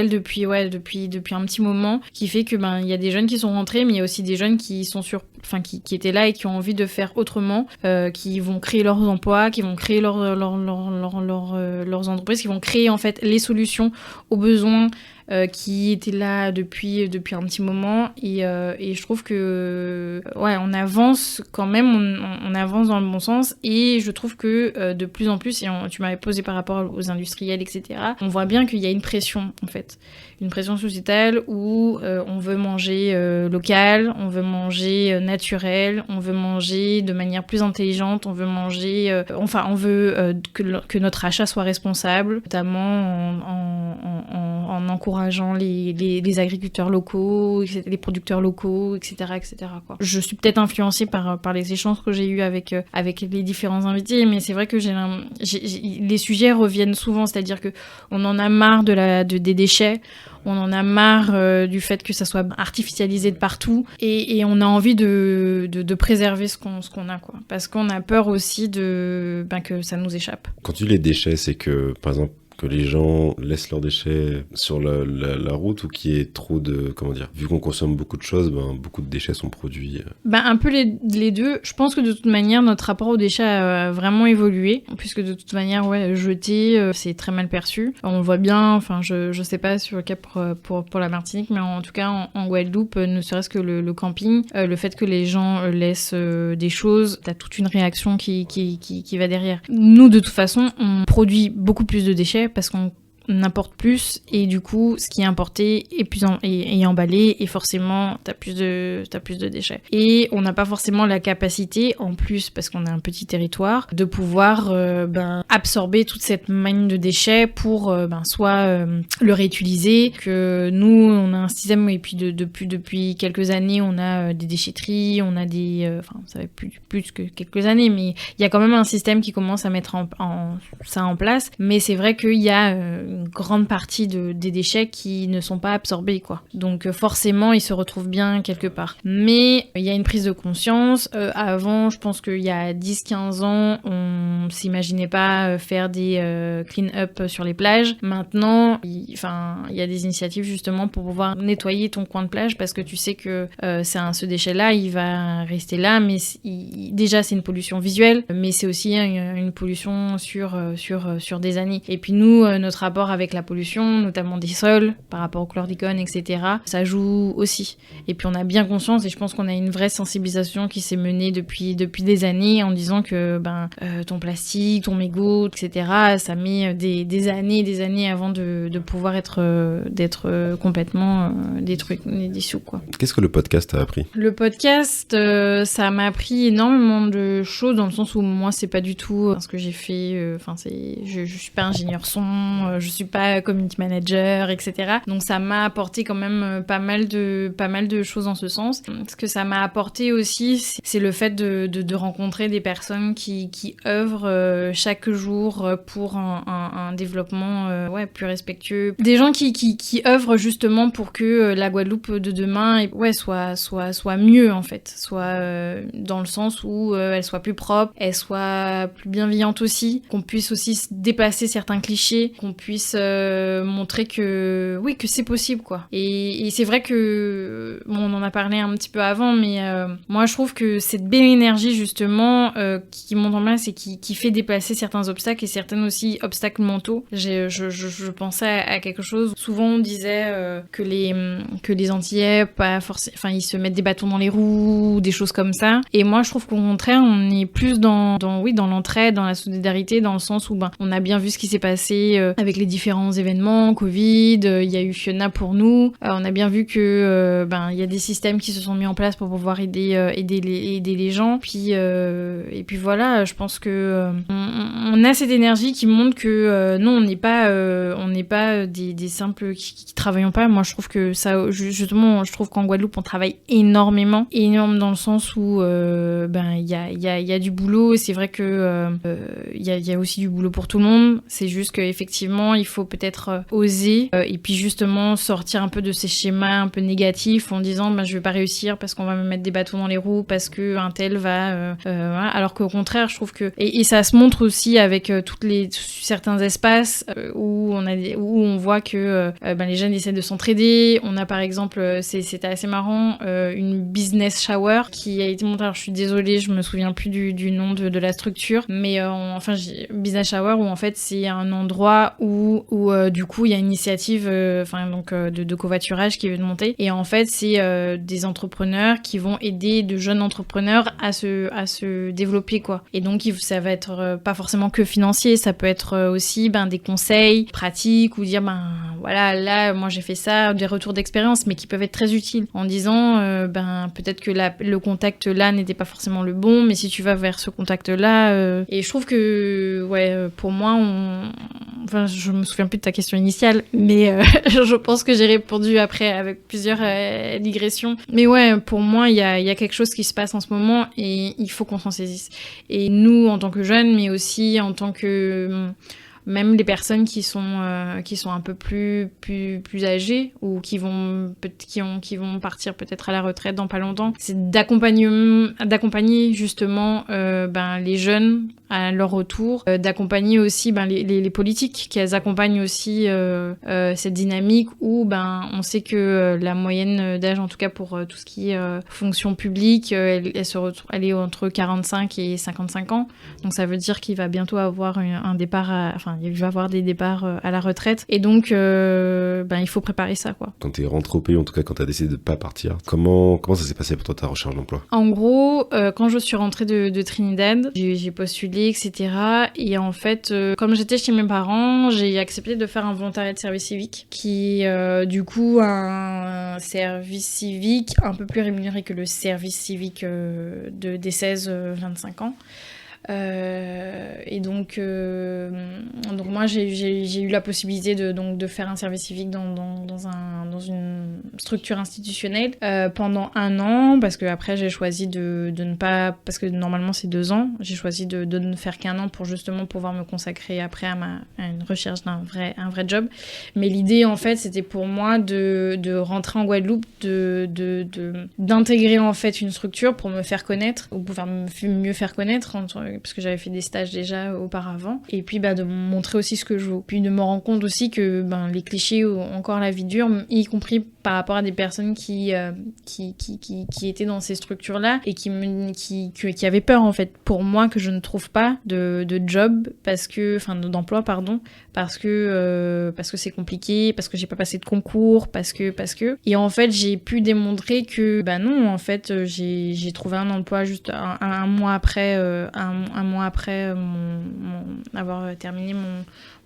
depuis un petit moment, qui fait que il y a des jeunes qui sont rentrés, mais il y a aussi des jeunes qui sont qui étaient là et qui ont envie de faire autrement, qui vont créer leurs emplois, qui vont créer leurs entreprises, qui vont créer en fait les solutions aux besoins qui étaient là depuis un petit moment, et je trouve que on avance quand même, on avance dans le bon sens, et je trouve que de plus en plus, et tu m'avais posé par rapport aux industriels, etc., on voit bien qu'il y a une pression en fait, une pression sociétale où on veut manger local, on veut manger naturel, on veut manger de manière plus intelligente, on veut manger on veut que notre achat soit responsable, notamment en encourageant les agriculteurs locaux, les producteurs locaux, etc. quoi. Je suis peut-être influencée par les échanges que j'ai eus avec les différents invités, mais c'est vrai que les sujets reviennent souvent, c'est-à-dire que on en a marre des déchets, on en a marre du fait que ça soit artificialisé de partout, et on a envie de préserver ce qu'on a, quoi, parce qu'on a peur aussi que ça nous échappe. Quand tu dis les déchets, c'est que, par exemple, que les gens laissent leurs déchets sur la route, ou qu'il y ait trop de... Comment dire ? Vu qu'on consomme beaucoup de choses, beaucoup de déchets sont produits. Un peu les deux. Je pense que de toute manière, notre rapport aux déchets a vraiment évolué, puisque de toute manière, jeter, c'est très mal perçu. On le voit bien, je sais pas sur le cas pour la Martinique, mais en tout cas, en Guadeloupe, ne serait-ce que le camping, le fait que les gens laissent des choses, t'as toute une réaction qui va derrière. Nous, de toute façon, on produit beaucoup plus de déchets parce qu'on importe plus, et du coup ce qui est importé est emballé, et forcément t'as plus de déchets, et on n'a pas forcément la capacité, en plus parce qu'on a un petit territoire, de pouvoir absorber toute cette manne de déchets pour soit le réutiliser, que nous on a un système, et puis depuis quelques années on a des déchetteries, on a ça fait plus que quelques années, mais il y a quand même un système qui commence à mettre ça en place, mais c'est vrai qu'il y a une grande partie des déchets qui ne sont pas absorbés, quoi. Donc forcément, ils se retrouvent bien quelque part. Mais il y a une prise de conscience. Avant, je pense qu'il y a 10-15 ans, on s'imaginait pas faire des clean-up sur les plages. Maintenant, il y a des initiatives justement pour pouvoir nettoyer ton coin de plage, parce que tu sais que ce déchet-là, il va rester là, mais déjà c'est une pollution visuelle, mais c'est aussi une pollution sur des années. Et puis nous, notre rapport rapport avec la pollution, notamment des sols, par rapport au chlordécone, etc. Ça joue aussi. Et puis on a bien conscience, et je pense qu'on a une vraie sensibilisation qui s'est menée depuis des années en disant que ton plastique, ton mégot, etc., ça met des années et des années avant de pouvoir d'être complètement détruit, dissous, quoi. Qu'est-ce que le podcast t'a appris ? Le podcast, ça m'a appris énormément de choses dans le sens où moi, c'est pas du tout ce que j'ai fait. Je suis pas ingénieur son, je suis pas community manager, etc. Donc ça m'a apporté quand même pas mal de choses en ce sens. Ce que ça m'a apporté aussi, c'est le fait de rencontrer des personnes qui œuvrent chaque jour pour un développement plus respectueux. Des gens qui œuvrent justement pour que la Guadeloupe de demain soit mieux en fait, soit dans le sens où elle soit plus propre, elle soit plus bienveillante aussi, qu'on puisse aussi dépasser certains clichés, qu'on puisse montrer que c'est possible quoi. Et c'est vrai que on en a parlé un petit peu avant, mais moi je trouve que cette belle énergie justement qui monte en place et qui fait dépasser certains obstacles et certains aussi obstacles mentaux. Je pensais à quelque chose. Souvent on disait que les Antillais ils se mettent des bâtons dans les roues, des choses comme ça. Et moi je trouve qu'au contraire on est plus dans l'entraide, dans la solidarité, dans le sens où on a bien vu ce qui s'est passé avec les différents événements, Covid, il y a eu Fiona pour nous. On a bien vu que il y a des systèmes qui se sont mis en place pour pouvoir aider les gens. Et puis voilà, je pense que on a cette énergie qui montre que non, on n'est pas des simples qui travaillons pas. Moi, je trouve que ça, justement, je trouve qu'en Guadeloupe, on travaille énorme dans le sens où il y a du boulot. C'est vrai que il y a aussi du boulot pour tout le monde. C'est juste qu'effectivement, il faut peut-être oser et puis justement sortir un peu de ces schémas un peu négatifs en disant je vais pas réussir parce qu'on va me mettre des bâtons dans les roues, parce que un tel va voilà. Alors qu'au contraire je trouve que et ça se montre aussi avec certains espaces où on voit que les jeunes essaient de s'entraider. On a par exemple c'était assez marrant une business shower qui a été montée, alors je suis désolée, je me souviens plus du nom de la structure, mais business shower où en fait c'est un endroit où du coup il y a une initiative de covoiturage qui vient de monter, et en fait c'est des entrepreneurs qui vont aider de jeunes entrepreneurs à se développer quoi. Et donc ça va être pas forcément que financier, ça peut être aussi des conseils pratiques ou dire voilà, là moi j'ai fait ça, des retours d'expérience mais qui peuvent être très utiles en disant peut-être que le contact là n'était pas forcément le bon, mais si tu vas vers ce contact là et je trouve que pour moi je me souviens plus de ta question initiale, mais je pense que j'ai répondu après avec plusieurs digressions. Mais pour moi, il y a quelque chose qui se passe en ce moment et il faut qu'on s'en saisisse. Et nous, en tant que jeunes, mais aussi en tant que même les personnes qui sont un peu plus âgées ou qui vont partir peut-être à la retraite dans pas longtemps, c'est d'accompagner justement les jeunes à leur retour, d'accompagner aussi les politiques, qu'elles accompagnent aussi cette dynamique où on sait que la moyenne d'âge, en tout cas pour tout ce qui est fonction publique, elle est entre 45 et 55 ans. Donc ça veut dire qu'il va bientôt avoir un départ, il va avoir des départs à la retraite. Et donc il faut préparer ça quoi. Quand t'es rentré au pays, en tout cas quand t'as décidé de pas partir, comment ça s'est passé pour toi ta recherche d'emploi ? En gros, quand je suis rentrée de Trinidad, j'ai postulé, etc. Et en fait, comme j'étais chez mes parents, j'ai accepté de faire un volontariat de service civique qui est du coup un service civique un peu plus rémunéré que le service civique des 16-25 ans. Et donc moi j'ai eu la possibilité de faire un service civique dans une structure institutionnelle pendant 1 an, parce que après j'ai choisi de ne pas, parce que normalement c'est 2 ans, j'ai choisi de ne faire qu'1 an pour justement pouvoir me consacrer après à une recherche d'un vrai job. Mais l'idée en fait c'était pour moi de rentrer en Guadeloupe, d'intégrer en fait une structure pour me faire connaître, ou pour mieux faire connaître parce que j'avais fait des stages déjà auparavant. Et puis de me montrer aussi ce que je vaux. Puis de me rendre compte aussi que les clichés ont encore la vie dure, y compris par rapport à des personnes qui étaient dans ces structures-là et qui avaient peur, en fait, pour moi, que je ne trouve pas de job d'emploi, parce que c'est compliqué, parce que j'ai pas passé de concours, parce que. Et en fait, j'ai pu démontrer que, non, en fait, j'ai trouvé un emploi juste un mois après, avoir terminé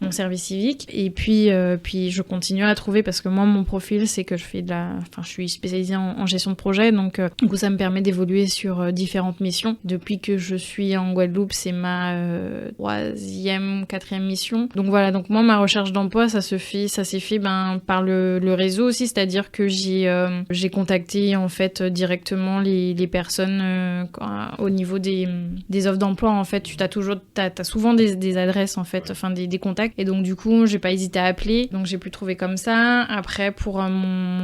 mon service civique. Et puis je continue à trouver, parce que moi, mon profil, c'est que je suis spécialisée en gestion de projet, donc du coup, ça me permet d'évoluer sur différentes missions. Depuis que je suis en Guadeloupe, c'est ma 3e, 4e mission. Donc voilà, donc moi, ma recherche d'emploi, ça s'est fait par le réseau aussi, c'est-à-dire que j'ai contacté en fait directement les personnes au niveau des offres d'emploi. En fait, t'as souvent des adresses, en fait, des contacts, et donc du coup, j'ai pas hésité à appeler, donc j'ai pu trouver comme ça. Après, pour mon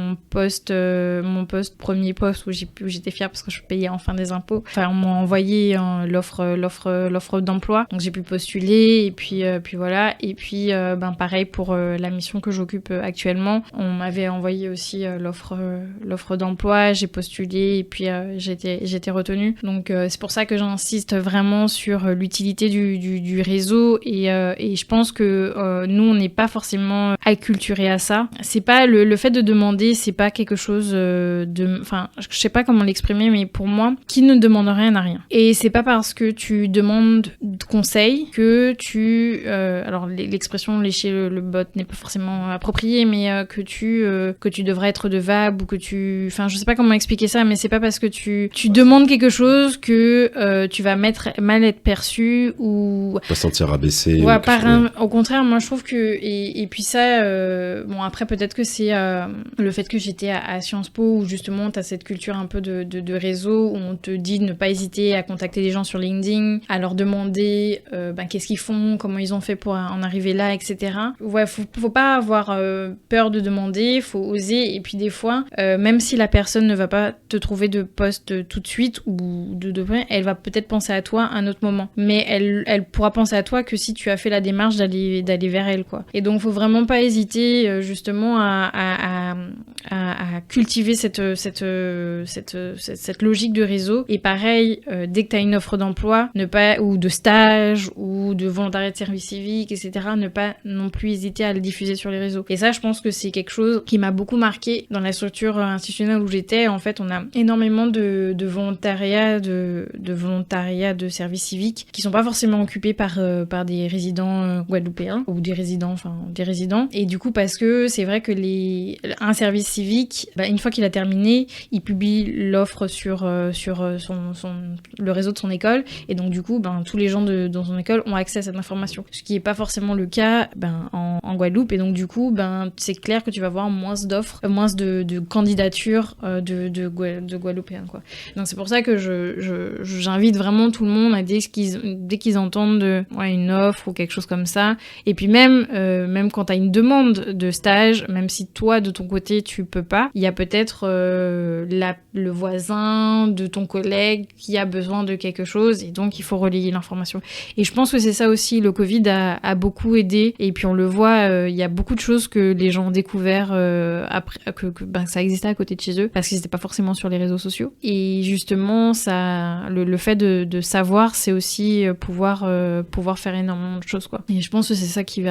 premier poste où j'étais fière parce que je payais enfin des impôts, on m'a envoyé l'offre d'emploi, donc j'ai pu postuler, et puis voilà. Et puis pareil pour la mission que j'occupe actuellement, on m'avait envoyé aussi l'offre d'emploi, j'ai postulé, et puis j'ai été retenue. Donc c'est pour ça que j'insiste vraiment sur l'utilité du réseau, et je pense que nous, on n'est pas forcément acculturés à ça. C'est pas le fait de demander, c'est pas quelque chose je sais pas comment l'exprimer, mais pour moi, qui ne demande rien n'a rien. Et c'est pas parce que tu demandes conseil que alors l'expression lécher le bot n'est pas forcément appropriée, mais que tu devrais être devable, ou que je sais pas comment expliquer ça, mais c'est pas parce que tu demandes quelque chose que tu vas mal être perçu, ou pas sentir abaissé. Ouais, au contraire, moi je trouve que et puis ça, après peut-être que c'est le fait que j'étais à Sciences Po, où justement t'as cette culture un peu de réseau, où on te dit de ne pas hésiter à contacter des gens sur LinkedIn, à leur demander qu'est-ce qu'ils font, comment ils ont fait pour en arriver là, etc. Ouais, faut pas avoir peur de demander, faut oser. Et puis des fois, même si la personne ne va pas te trouver de poste tout de suite, ou de près, elle va peut-être penser à toi à un autre moment, mais elle pourra penser à toi que si tu as fait la démarche d'aller vers elle, quoi. Et donc faut vraiment pas hésiter justement à cultiver cette logique de réseau. Et pareil, dès que tu as une offre d'emploi, ou de stage, ou de volontariat de service civique, etc., ne pas non plus hésiter à le diffuser sur les réseaux. Et ça, je pense que c'est quelque chose qui m'a beaucoup marqué dans la structure institutionnelle où j'étais. En fait, on a énormément de volontariat, de volontariat de service civique qui sont pas forcément occupés par des résidents guadeloupéens, ou des résidents. Et du coup, parce que c'est vrai que un service civique, une fois qu'il a terminé, il publie l'offre sur le réseau de son école, et donc du coup, tous les gens dans son école ont accès à cette information. Ce qui est pas forcément le cas en Guadeloupe, et donc du coup, c'est clair que tu vas voir moins d'offres, moins de candidatures de Guadeloupéens, quoi. Donc c'est pour ça que j'invite vraiment tout le monde à dès qu'ils entendent une offre ou quelque chose comme ça, et puis même quand t'as une demande de stage, même si toi de ton côté tu peux pas, il y a peut-être le voisin de ton collègue qui a besoin de quelque chose, et donc il faut relayer l'information. Et je pense que c'est ça aussi, le Covid a beaucoup aidé, et puis on le voit, il y a beaucoup de choses que les gens ont découvert après que ça existait à côté de chez eux, parce qu'ils n'étaient pas forcément sur les réseaux sociaux. Et justement, ça, le fait de savoir, c'est aussi pouvoir faire énormément de choses, quoi. Et je pense que c'est ça qui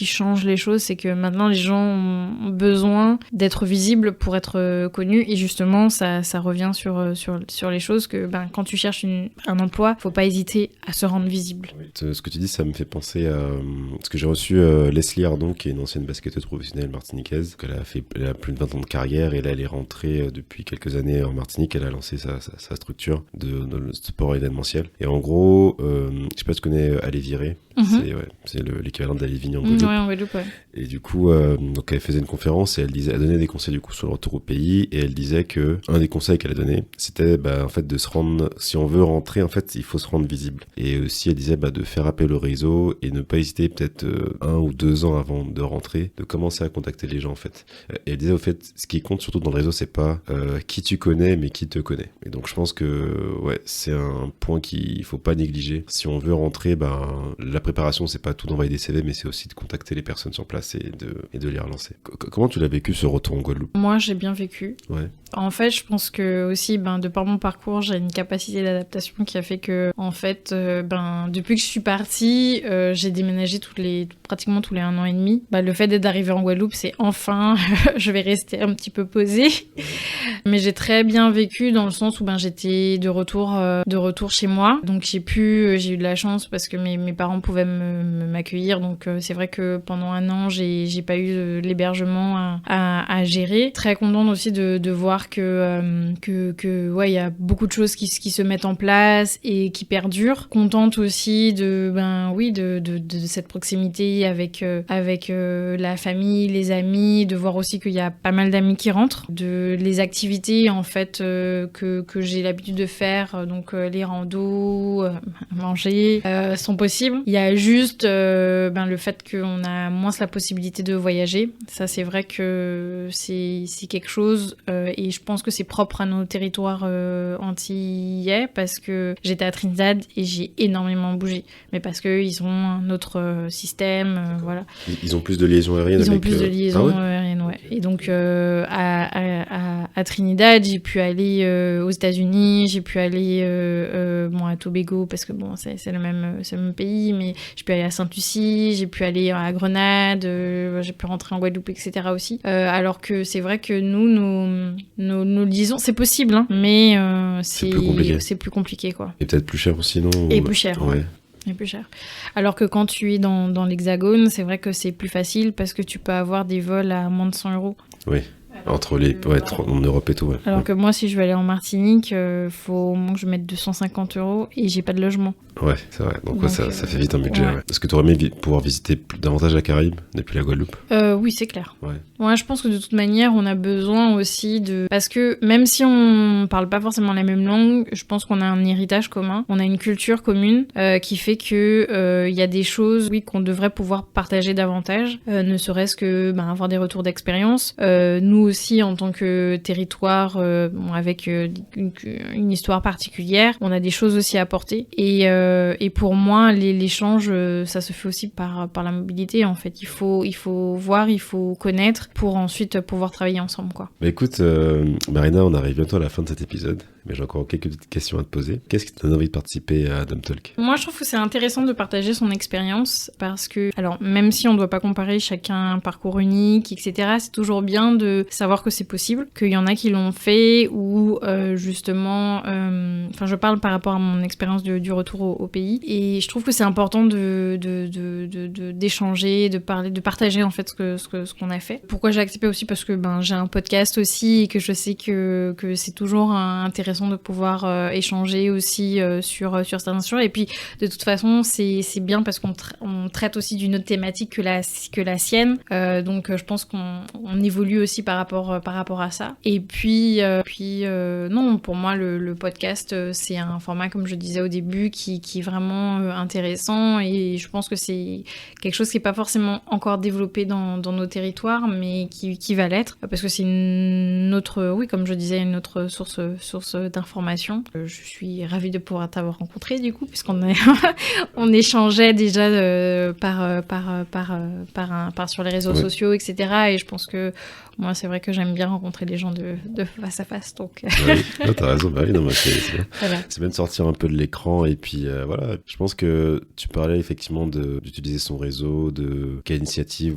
change les choses, c'est que maintenant les gens ont besoin d'être visibles pour être connus, et justement ça revient sur les choses que quand tu cherches un emploi, faut pas hésiter à se rendre visible. Ce que tu dis, ça me fait penser à ce que j'ai reçu Leslie Ardon, qui est une ancienne basketteuse professionnelle martiniquaise. Elle a plus de 20 ans de carrière, et là elle est rentrée depuis quelques années en Martinique. Elle a lancé sa structure de sport événementiel, et en gros je sais pas si tu connais Aller Virer. C'est l'équivalent d'Aller Vigne en Guadeloupe. En Guadeloupe, ouais. Et du coup, donc elle faisait une conférence, et elle donnait des conseils du coup sur le retour au pays, et elle disait que un des conseils qu'elle a donné, c'était en fait de se rendre, si on veut rentrer, en fait, il faut se rendre visible. Et aussi, elle disait de faire appel au réseau et ne pas hésiter peut-être 1 ou 2 ans avant de rentrer, de commencer à contacter les gens en fait. Et elle disait au fait, ce qui compte surtout dans le réseau, c'est pas qui tu connais, mais qui te connaît. Et donc je pense que c'est un point qu'il faut pas négliger. Si on veut rentrer, la préparation, c'est pas tout d'envoyer des CV, mais c'est aussi de contacter les personnes sur place et de les relancer. Comment tu l'as vécu ce retour en Guadeloupe? Moi, j'ai bien vécu. Ouais. En fait, je pense que aussi, de par mon parcours, j'ai une capacité d'adaptation qui a fait que, en fait, depuis que je suis partie, j'ai déménagé pratiquement tous les 1 an et demi. Le fait d'être arrivée en Guadeloupe, c'est enfin, je vais rester un petit peu posée. Mais j'ai très bien vécu dans le sens où j'étais de retour chez moi. Donc j'ai eu de la chance parce que mes parents pouvaient m'accueillir. Donc c'est vrai que pendant 1 an, j'ai pas eu l'hébergement à gérer. Très contente aussi de voir que il y a beaucoup de choses qui se mettent en place et qui perdurent. Contente aussi de cette proximité avec la famille, les amis, de voir aussi qu'il y a pas mal d'amis qui rentrent, de les activités en fait que j'ai l'habitude de faire, donc les randos, manger, sont possibles. Il y a juste le fait qu'on a moins la possibilité de voyager. Ça, c'est vrai que c'est quelque chose et je pense que c'est propre à nos territoires antillais parce que j'étais à Trinidad et j'ai énormément bougé. Mais parce qu'ils ont un autre système, voilà. Ils ont plus de liaisons aériennes. Ils ont plus de liaisons aériennes, ouais. Et donc à Trinidad, j'ai pu aller aux États-Unis, j'ai pu aller à Tobago parce que c'est le même pays, mais j'ai pu aller à Sainte-Lucie, j'ai pu aller à Grenade, j'ai pu rentrer en Guadeloupe, etc. aussi. Alors que c'est vrai que nos liaisons, c'est possible, hein, mais c'est plus compliqué, quoi. Et peut-être plus cher aussi, non? Et plus cher. Ouais. Et plus cher. Alors que quand tu es dans l'Hexagone, c'est vrai que c'est plus facile parce que tu peux avoir des vols à moins de 100 €. Oui. Entre en Europe et tout, ouais. Alors que moi, si je veux aller en Martinique, faut au moins que je mette 250 € et j'ai pas de logement. Ouais, c'est vrai. Donc ça fait vite un budget. Ouais. Est-ce que tu aurais aimé pouvoir visiter davantage la Caraïbe depuis la Guadeloupe? Oui, c'est clair. Ouais. Je pense que de toute manière, on a besoin aussi de... Parce que même si on parle pas forcément la même langue, je pense qu'on a un héritage commun, on a une culture commune qui fait que y a des choses, oui, qu'on devrait pouvoir partager davantage, ne serait-ce que avoir des retours d'expérience. Nous aussi, en tant que territoire, avec une histoire particulière, on a des choses aussi à apporter. Et pour moi, l'échange, ça se fait aussi par la mobilité, en fait. Il faut voir, il faut connaître pour ensuite pouvoir travailler ensemble, quoi. Écoute, Marina, on arrive bientôt à la fin de cet épisode, mais j'ai encore quelques petites questions à te poser. Qu'est-ce qui te donne envie de participer à Dom Talk? Moi, je trouve que c'est intéressant de partager son expérience parce que, alors, même si on ne doit pas comparer chacun un parcours unique, etc., c'est toujours bien de savoir que c'est possible, qu'il y en a qui l'ont fait ou justement... je parle par rapport à mon expérience du retour au pays et je trouve que c'est important d'échanger, de parler, de partager en fait ce qu'on a fait. Pourquoi j'ai accepté aussi? Parce que j'ai un podcast aussi et que je sais que c'est toujours intéressant de pouvoir échanger aussi sur certaines choses. Et puis de toute façon c'est bien parce qu'on traite aussi d'une autre thématique que la sienne. Donc je pense qu'on évolue aussi par rapport à ça. Et puis non, pour moi le podcast c'est un format, comme je disais au début, qui est vraiment intéressant et je pense que c'est quelque chose qui n'est pas forcément encore développé dans nos territoires, mais qui va l'être, parce que c'est une autre, oui, comme je disais, une autre source d'information. Je suis ravie de pouvoir t'avoir rencontré, du coup, puisqu'on on échangeait déjà sur les réseaux sociaux, etc. Et je pense que moi, c'est vrai que j'aime bien rencontrer des gens de face à face, donc... Oui, t'as raison, c'est bien. Voilà. C'est bien de sortir un peu de l'écran, et puis voilà, je pense que tu parlais effectivement d'utiliser son réseau, quelle initiative,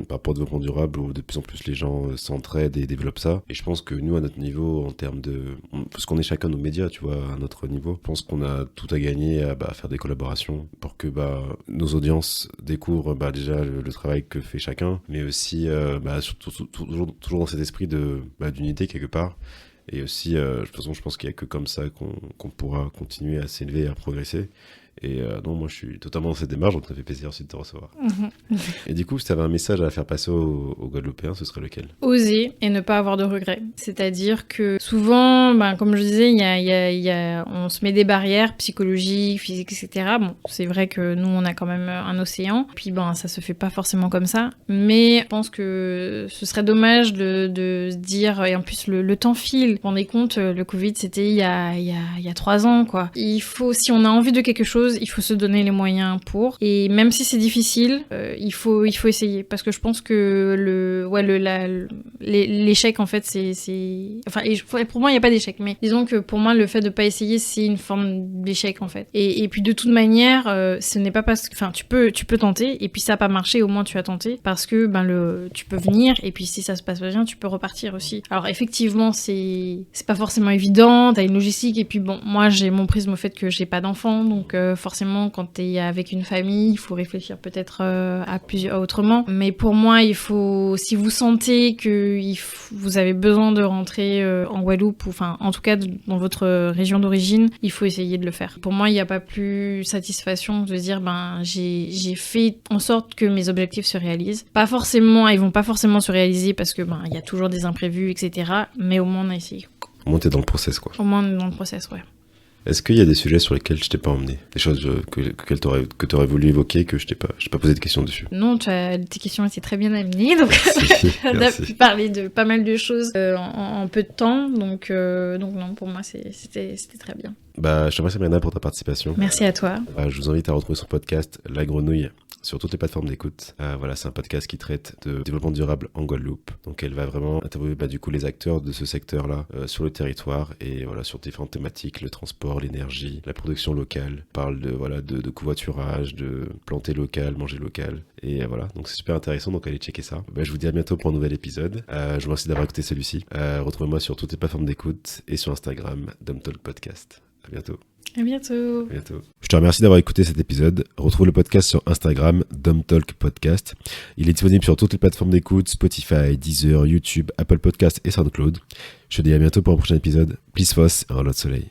par rapport au développement durable, où de plus en plus les gens s'entraident et développent ça, et je pense que nous, à notre niveau, en termes parce qu'on est chacun nos médias, tu vois, à notre niveau, je pense qu'on a tout à gagner à faire des collaborations pour que nos audiences découvrent déjà le travail que fait chacun, mais aussi toujours dans cet esprit d'unité quelque part. Et aussi, de toute façon, je pense qu'il n'y a que comme ça qu'on pourra continuer à s'élever et à progresser. Et non, moi je suis totalement dans cette démarche, donc ça fait plaisir aussi de te recevoir. Et du coup, si tu avais un message à faire passer aux Guadeloupéens, ce serait lequel? Oser et ne pas avoir de regrets. C'est-à-dire que souvent, comme je disais, on se met des barrières psychologiques, physiques, etc. Bon, c'est vrai que nous, on a quand même un océan, puis ça se fait pas forcément comme ça. Mais je pense que ce serait dommage de se dire, et en plus le temps file. Vous vous rendez compte, le Covid, c'était il y a 3 ans, quoi. Il faut, si on a envie de quelque chose, il faut se donner les moyens pour. Et même si c'est difficile, il faut essayer. Parce que je pense que l'échec, en fait, pour moi, il n'y a pas d'échec. Mais disons que pour moi, le fait de pas essayer, c'est une forme d'échec, en fait. Et puis, de toute manière, ce n'est pas parce que... Enfin, tu peux tenter, et puis ça n'a pas marché, au moins tu as tenté. Parce que, tu peux venir, et puis si ça se passe pas bien, tu peux repartir aussi. Alors, effectivement, c'est pas forcément évident, t'as une logistique, et puis moi, j'ai mon prisme au fait que j'ai pas d'enfant, donc forcément, quand t'es avec une famille, il faut réfléchir peut-être à autrement. Mais pour moi, il faut, si vous sentez que vous avez besoin de rentrer en Guadeloupe, ou enfin, en tout cas, dans votre région d'origine, il faut essayer de le faire. Pour moi, il n'y a pas plus satisfaction de dire, j'ai fait en sorte que mes objectifs se réalisent. Ils vont pas forcément se réaliser parce que, il y a toujours des imprévus, etc. Mais au moins, on a essayé. Au moins, t'es dans le process, quoi. Au moins, dans le process, ouais. Est-ce qu'il y a des sujets sur lesquels je t'ai pas emmené? Des choses que t'aurais voulu évoquer que je t'ai pas posé de questions dessus? Non, tes questions étaient très bien amenées, donc on a pu parler de pas mal de choses en peu de temps, donc non, pour moi c'était très bien. Je te remercie Mariana pour ta participation. Merci à toi. Je vous invite à retrouver son podcast La Grenouille sur toutes les plateformes d'écoute. C'est un podcast qui traite de développement durable en Guadeloupe. Donc elle va vraiment interviewer du coup les acteurs de ce secteur-là sur le territoire et sur différentes thématiques, le transport, l'énergie, la production locale. On parle de covoiturage, de planter local, manger local. Et donc c'est super intéressant, donc allez checker ça. Je vous dis à bientôt pour un nouvel épisode. Je vous remercie d'avoir écouté celui-ci. Retrouvez-moi sur toutes les plateformes d'écoute et sur Instagram, Dumtalk Podcast. À bientôt. À bientôt. Je te remercie d'avoir écouté cet épisode. Retrouve le podcast sur Instagram, Dumtalk Podcast. Il est disponible sur toutes les plateformes d'écoute, Spotify, Deezer, YouTube, Apple Podcast et SoundCloud. Je te dis à bientôt pour un prochain épisode. Please Foss et un lot de soleil.